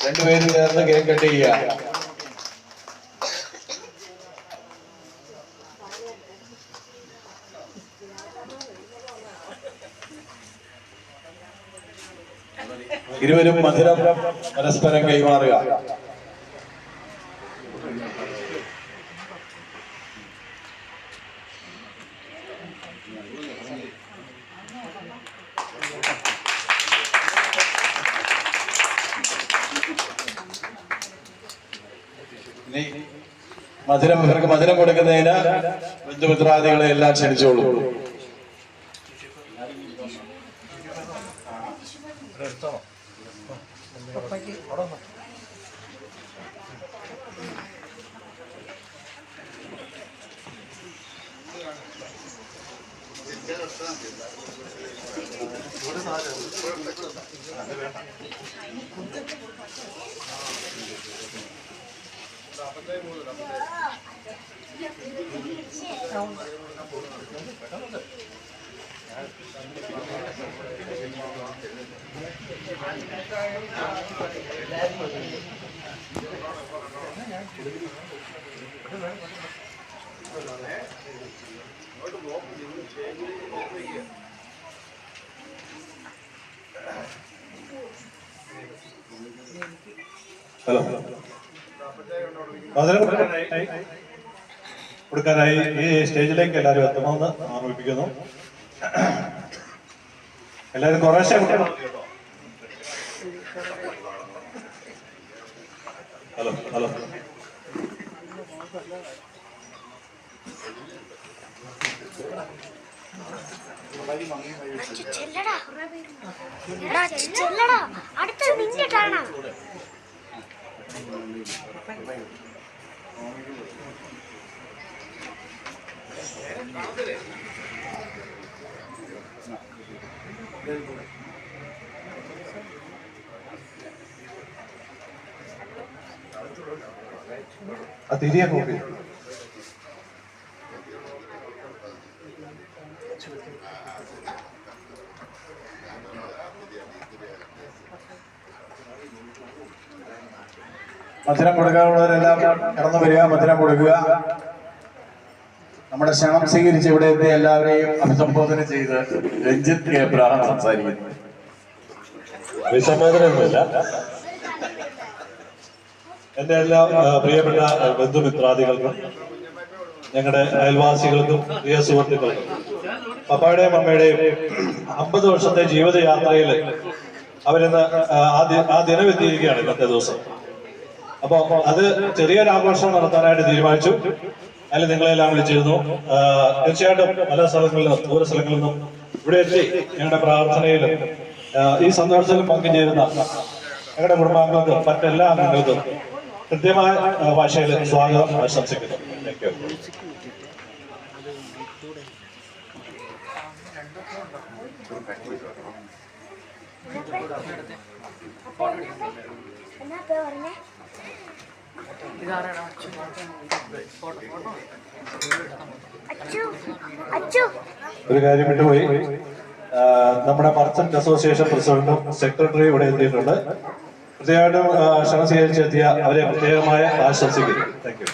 രണ്ടുപേരും ചേർന്ന് cake cut ചെയ്യുക. ഇരുവരും മധുരം പരസ്പരം കൈമാറുക. ഇനി ഇവർക്ക് മധുരം കൊടുക്കുന്നതിന് ബന്ധുമിത്രാദികളെ എല്ലാം ക്ഷണിച്ചോളൂ. ഹലോ, കൊടുക്കാനായി ഈ സ്റ്റേജിലേക്ക് എല്ലാവരും എത്തണമെന്ന് ഓർമ്മിപ്പിക്കുന്നു. എല്ലാവരും കുറേശ്ശെ ഹലോ ഹലോ അടുത്ത നിന്നെ കാണാം. തിരികെ നോക്കി മധുരം കൊടുക്കാനുള്ളവരെല്ലാം കടന്നു വരിക, മധുരം കൊടുക്കുക. നമ്മുടെ ക്ഷണം സ്വീകരിച്ച് ഇവിടെ എത്തി എല്ലാവരെയും അഭിസംബോധന ചെയ്ത് രഞ്ജിത്ത് കെ എബ്രഹാം സംസാരിക്കുന്നു. അഭിസംബോധനയൊന്നുമില്ല. എൻ്റെ എല്ലാ പ്രിയപ്പെട്ട ബന്ധുമിത്രാദികൾക്കും ഞങ്ങളുടെ അയൽവാസികൾക്കും പ്രിയ സുഹൃത്തുക്കൾക്കും പപ്പായുടെയും അമ്മയുടെയും 50 വർഷത്തെ ജീവിതയാത്രയിൽ അവരിന്ന് ആ ദിനം എത്തിയിരിക്കുകയാണ് ഇന്നത്തെ ദിവസം. അപ്പോൾ അത് ചെറിയൊരു ആഘോഷം നടത്താനായിട്ട് തീരുമാനിച്ചു. അതിൽ നിങ്ങളെല്ലാം വിളിച്ചിരുന്നു. തീർച്ചയായിട്ടും പല സ്ഥലങ്ങളിൽ നിന്നും ദൂര സ്ഥലങ്ങളിൽ നിന്നും ഇവിടെ എത്തി ഞങ്ങളുടെ പ്രാർത്ഥനയിലും ഈ സന്തോഷത്തിലും പങ്കുചേരുന്ന ഞങ്ങളുടെ കുടുംബാംഗങ്ങൾക്കും മറ്റെല്ലാ അംഗങ്ങൾക്കും കൃത്യമായ ഭാഷയിൽ സ്വാഗതം ആശംസിക്കുന്നു. Thank you. ഒരു കാര്യം വിട്ടുപോയി. നമ്മുടെ മർച്ചന്റ് അസോസിയേഷൻ പ്രസിഡന്റും സെക്രട്ടറിയും ഇവിടെ എത്തിയിട്ടുണ്ട്. പ്രത്യേകമായിട്ടും ക്ഷണം സ്വീകരിച്ചെത്തിയ അവരെ പ്രത്യേകമായ ആശംസിക്കുന്നു. Thank you.